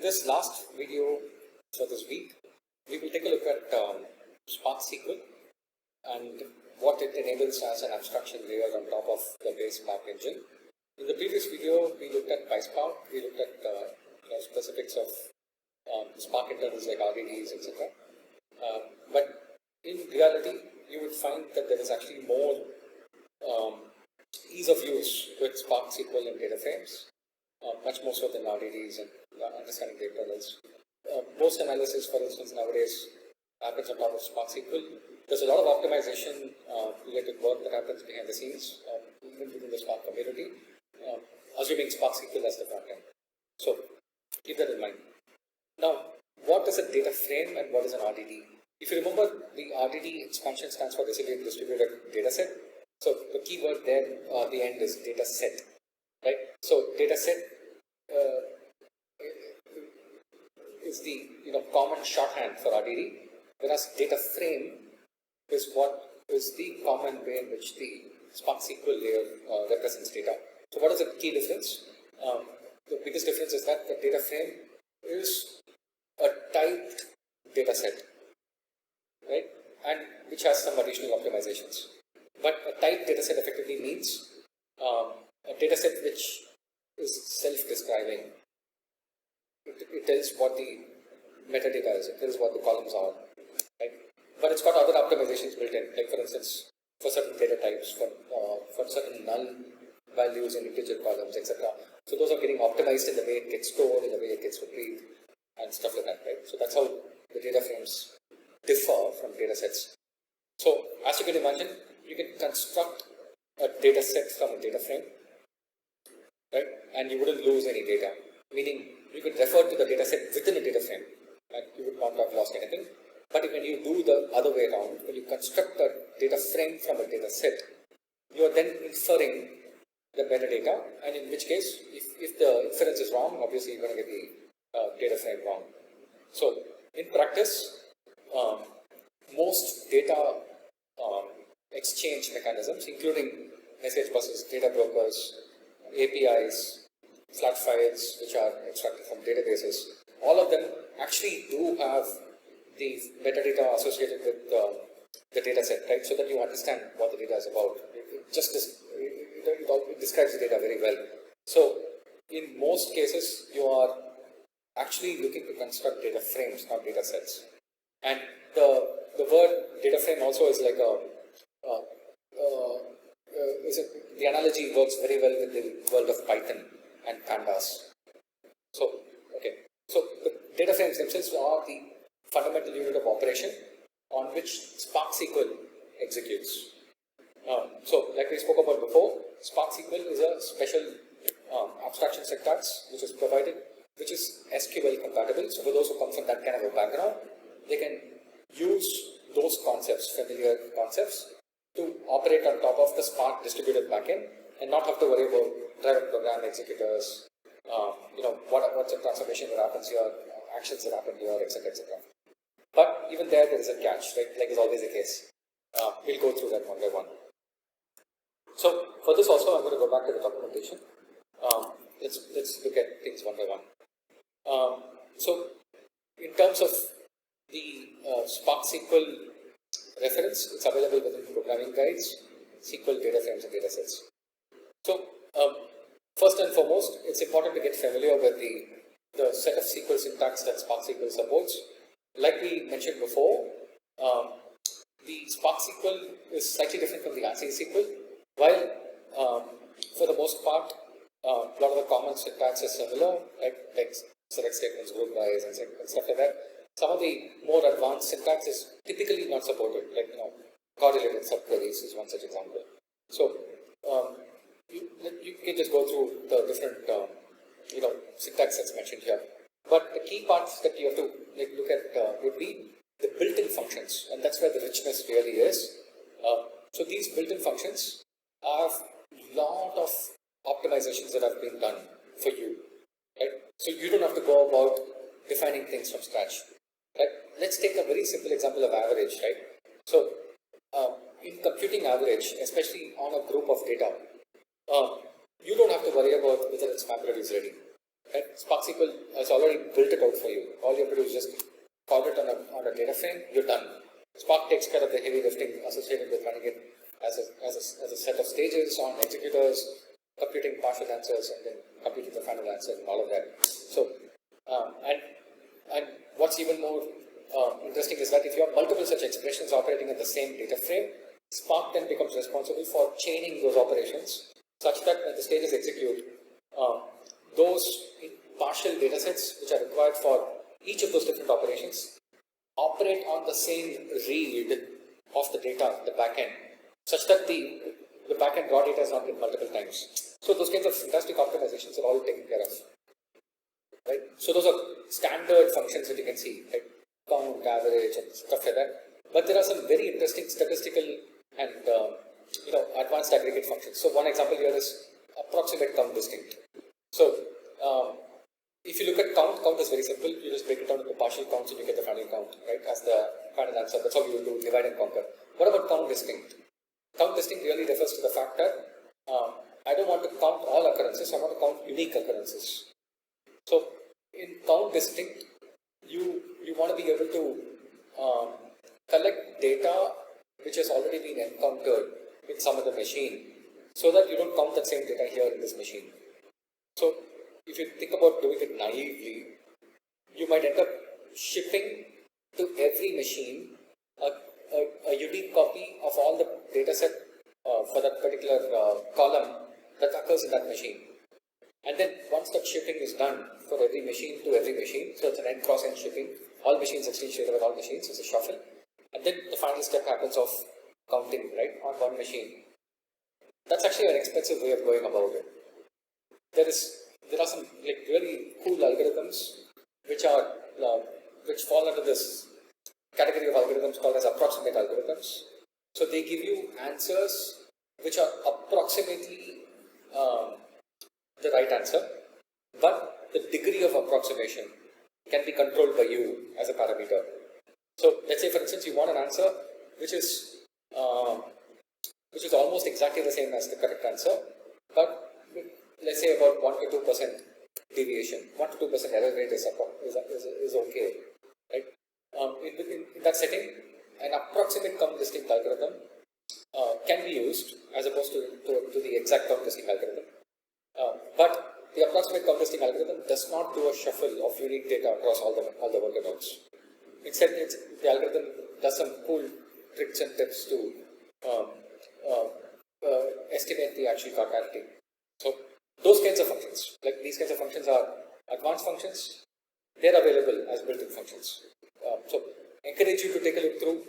this last video for this week, we will take a look at Spark SQL and what it enables as an abstraction layer on top of the base Spark engine. In the previous video, we looked at PySpark, we looked at specifics of Spark internals like RDDs, etc. But in reality, you would find that there is actually more ease of use with Spark SQL and DataFrames, much more so than RDDs and understanding the internals. Most analysis, for instance, nowadays happens on top of Spark SQL. There's a lot of optimization related work that happens behind the scenes, even within the Spark community, assuming Spark SQL as the front end. So keep that in mind. Now, what is a data frame and what is an RDD? If you remember, the RDD expansion stands for resilient distributed data set. So the key word there at the end is data set, right? So data set is the common shorthand for RDD, whereas data frame is what is the common way in which the Spark SQL layer represents data. So what is the key difference? The biggest difference is that the data frame is a typed data set, right? And which has some additional optimizations. But a typed data set effectively means a data set which is self-describing. It tells what the metadata is, it tells what the columns are, right? But it's got other optimizations built in, like for instance, for certain data types, for certain null values in integer columns, etc. So those are getting optimized in the way it gets stored, in the way it gets retrieved, and stuff like that, right? So that's how the data frames differ from data sets. So as you can imagine, you can construct a data set from a data frame, right? And you wouldn't lose any data, meaning you could refer to the data set within a data frame and you would not have lost anything. But when you do the other way around, when you construct a data frame from a data set, you are then inferring the metadata, and in which case, if the inference is wrong, obviously you're going to get the data frame wrong. So in practice, most data exchange mechanisms, including message buses, data brokers, APIs, flat files which are extracted from databases, all of them actually do have the metadata associated with the data set, right? So that you understand what the data is about. It describes the data very well. So in most cases, you are actually looking to construct data frames, not data sets. And the word data frame also is like the analogy works very well with the world of Python and pandas. So, okay. So the data frames themselves are the fundamental unit of operation on which Spark SQL executes. So, like we spoke about before, Spark SQL is a special abstraction syntax which is provided, which is SQL compatible. So, for those who come from that kind of a background, they can use those concepts, familiar concepts, to operate on top of the Spark distributed backend and not have to worry about driver program executors, what's a transformation that happens here, actions that happen here, etc., etc. But even there is a catch, right? Like is always the case. We'll go through that one by one. So for this also, I'm going to go back to the documentation. Let's look at things one by one. So in terms of the Spark SQL reference, it's available within programming guides, SQL data frames and data sets. So first and foremost, it's important to get familiar with the set of SQL syntax that Spark SQL supports. Like we mentioned before, the Spark SQL is slightly different from the ANSI SQL. While for the most part, a lot of the common syntax is similar, like select statements, group bys, and stuff like that. Some of the more advanced syntax is typically not supported, like correlated subqueries is one such example. So you can just go through the different syntax that's mentioned here. But the key parts that you have to look at would be the built-in functions, and that's where the richness really is. So these built-in functions have a lot of optimizations that have been done for you, right? So you don't have to go about defining things from scratch, right? Let's take a very simple example of average, right? So in computing average, especially on a group of data, you don't have to worry about whether its map ready is ready, Right? Spark SQL has already built it out for you. All you have to do is just call it on a data frame, you're done. Spark takes care of the heavy lifting associated with running it as a set of stages on executors, computing partial answers, and then computing the final answer and all of that. So, and what's even more interesting is that if you have multiple such expressions operating in the same data frame, Spark then becomes responsible for chaining those operations such that when the stages execute, those partial data sets which are required for each of those different operations operate on the same read of the data, the backend, such that the backend raw data is not read multiple times. So those kinds of fantastic optimizations are all taken care of. Right? So those are standard functions that you can see, right? Count, average, and stuff like that. But there are some very interesting statistical and advanced aggregate functions. So one example here is approximate count distinct. So if you look at count is very simple. You just break it down into partial counts and you get the final count, right? As the final answer. That's how you will do divide and conquer. What about count distinct? Count distinct really refers to the fact that I don't want to count all occurrences. I want to count unique occurrences. So in count distinct, you want to be able to collect data which has already been encountered in some other machine, so that you don't count that same data here in this machine. So if you think about doing it naively, you might end up shipping to every machine a unique copy of all the data set for that particular column that occurs in that machine. And then once that shipping is done for every machine to every machine, so it's an end cross end shipping, all machines exchange data with all machines, it's a shuffle. And then the final step happens of counting, right, on one machine. That's actually an expensive way of going about it. There are some like really cool algorithms which fall under this category of algorithms called as approximate algorithms. So they give you answers which are approximately the right answer, but the degree of approximation can be controlled by you as a parameter. So let's say, for instance, you want an answer which is almost exactly the same as the correct answer, but let's say about 1 to 2% deviation, 1 to 2% error rate is okay, right? In that setting, an approximate count distinct algorithm can be used as opposed to the exact count distinct algorithm. But the approximate count distinct algorithm does not do a shuffle of unique data across all the worker nodes. Instead, the algorithm does some cool tricks and tips to estimate the actual causality. So those kinds of functions, like these kinds of functions, are advanced functions. They're available as built-in functions. So encourage you to take a look through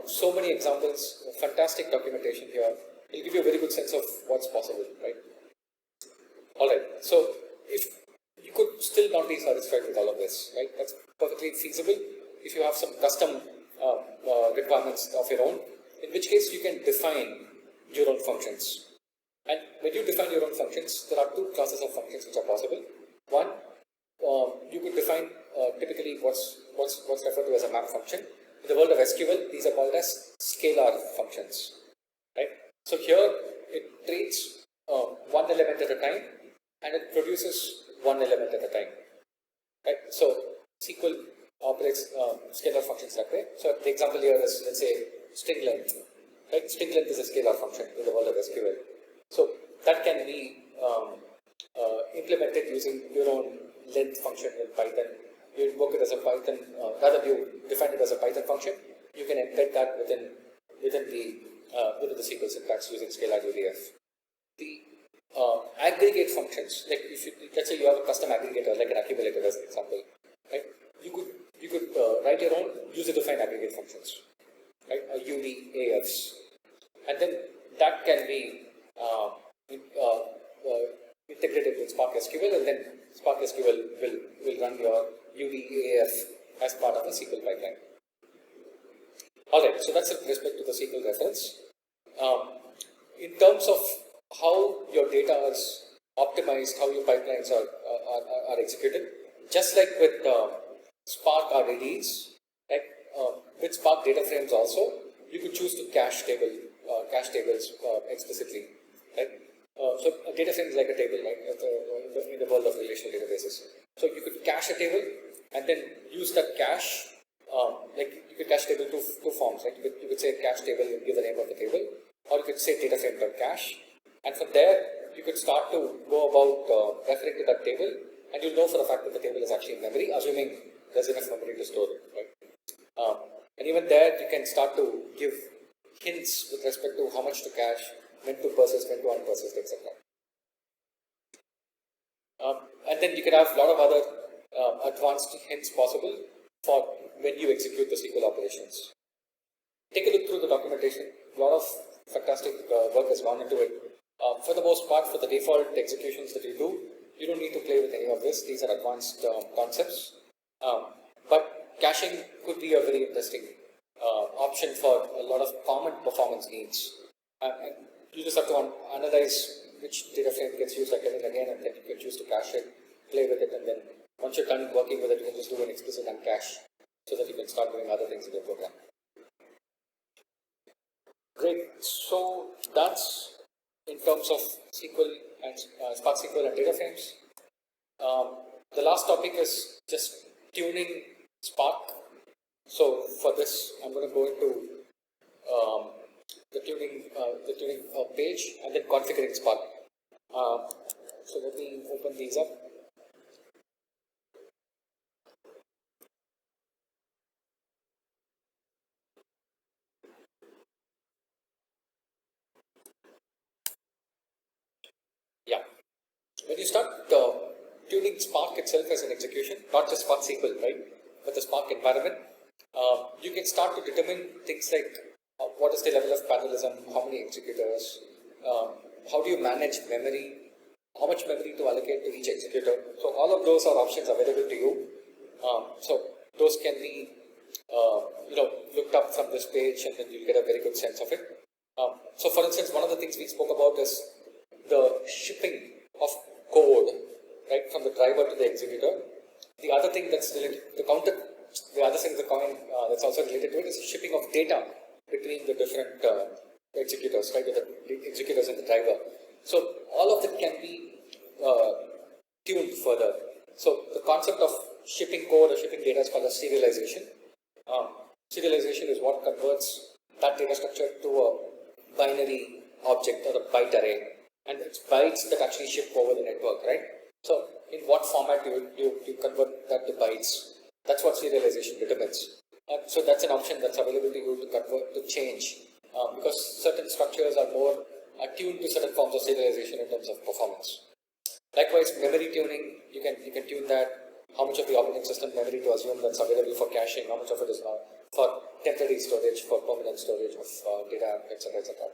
so many examples, fantastic documentation here. It'll give you a very good sense of what's possible, right? Alright, so if you could still not be satisfied with all of this, right? That's perfectly feasible if you have some custom requirements of your own, in which case you can define your own functions. And when you define your own functions, there are two classes of functions which are possible. One, you could define typically what's referred to as a map function. In the world of SQL, these are called as scalar functions, right? So here it treats one element at a time, and it produces one element at a time, right? So SQL operates scalar functions that way. So the example here is, let's say, string length, right? String length is a scalar function in the world of SQL. So that can be implemented using your own length function in Python. You invoke it as a Python, rather you define it as a Python function. You can embed that within the SQL syntax using scalar UDF. The aggregate functions, like let's say you have a custom aggregator, like an accumulator as an example, right? You could write your own user-defined aggregate functions, right? UDFs, and then that can be integrated with Spark SQL, and then Spark SQL will run your UDAF as part of a SQL pipeline. Alright, so that's with respect to the SQL reference. In terms of how your data is optimized, how your pipelines are executed, just like with Spark RDDs, right? With Spark DataFrames also, you could choose to cache tables explicitly, right? So a data frame is like a table, right? In the world of relational databases. So you could cache a table and then use that cache. Like you could cache table two forms, right? You could say cache table, you give the name of the table, or you could say data frame cache, and from there you could start to go about referring to that table, and you'll know for the fact that the table is actually in memory, assuming there's enough memory to store it, right? And even there you can start to give hints with respect to how much to cache, when to persist, when to unpersist, etc. And then you can have a lot of other advanced hints possible for when you execute the SQL operations. Take a look through the documentation. A lot of fantastic work has gone into it. For the most part, for the default executions that you do, you don't need to play with any of this. These are advanced concepts. But caching could be a very interesting option for a lot of common performance needs. And you just have to analyze which data frame gets used again and again, and then you can choose to cache it, play with it, and then once you're done working with it, you can just do an explicit uncache so that you can start doing other things in your program. Great. So that's in terms of SQL and Spark SQL and data frames. The last topic is just tuning Spark. So for this, I'm going to go into the tuning page and then configuring Spark. So let me open these up. Yeah. When you start tuning Spark itself as an execution, not just Spark SQL, right, but the Spark environment, you can start to determine things like what is the level of parallelism, how many executors, how do you manage memory, how much memory to allocate to each executor. So all of those are options available to you. So those can be looked up from this page, and then you'll get a very good sense of it. So for instance, one of the things we spoke about is the shipping of code, right, from the driver to the executor. The other thing that's related, the other side of the coin that's also related to it is shipping of data between the different executors, right, the executors and the driver. So all of that can be tuned further. So the concept of shipping code or shipping data is called as serialization. Serialization is what converts that data structure to a binary object or a byte array. And it's bytes that actually ship over the network, right? So in what format you convert that to bytes? That's what serialization determines. So that's an option that's available to you to convert, to change, because certain structures are more attuned to certain forms of serialization in terms of performance. Likewise, memory tuning, you can tune that, how much of the operating system memory to assume that's available for caching, how much of it is for temporary storage, for permanent storage of data, etc., etc.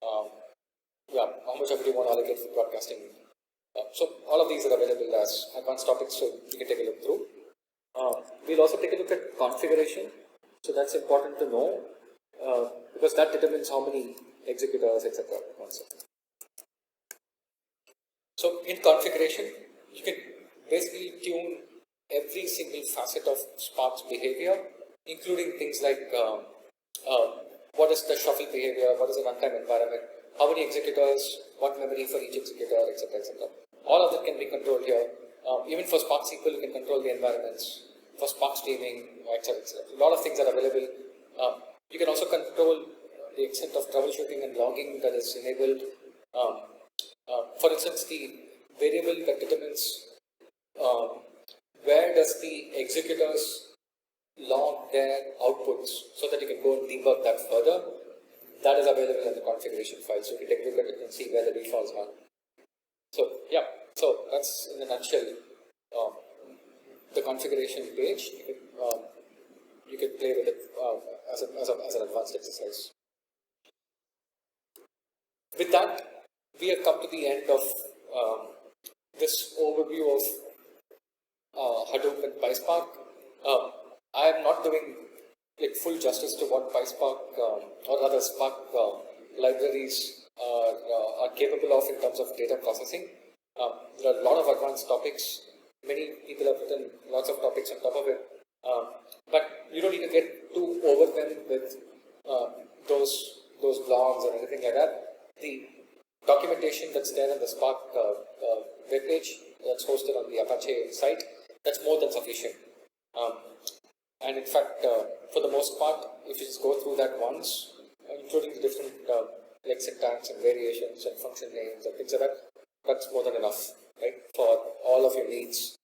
How much of it you want to allocate for broadcasting. So all of these are available as advanced topics, so you can take a look through. We'll also take a look at configuration. So that's important to know because that determines how many executors, etc. So in configuration, you can basically tune every single facet of Spark's behavior, including things like what is the shuffle behavior, what is the runtime environment, how many executors, what memory for each executor, etc., etc. All of that can be controlled here. Even for Spark SQL, you can control the environments. For Spark streaming, etc., etc. A lot of things are available. You can also control the extent of troubleshooting and logging that is enabled. For instance, the variable that determines where does the executors log their outputs so that you can go and debug that further, that is available in the configuration file. So you can take a look at it and see where the defaults are. So yeah, so that's in a nutshell the configuration page. You can play with it as an advanced exercise. With that, we have come to the end of this overview of Hadoop and PySpark. I am not doing full justice to what PySpark or other Spark libraries are capable of in terms of data processing. There are a lot of advanced topics. Many people have written lots of topics on top of it. But you don't need to get too overwhelmed with those blogs or anything like that. The documentation that's there on the Spark webpage that's hosted on the Apache site, that's more than sufficient. And in fact, for the most part, if you just go through that once, including the different like syntax and variations and function names and things like that, that's more than enough, right, for all of your needs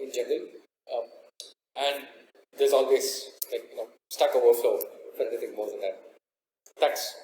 in general. And there's always, like, Stack Overflow for anything more than that. Thanks.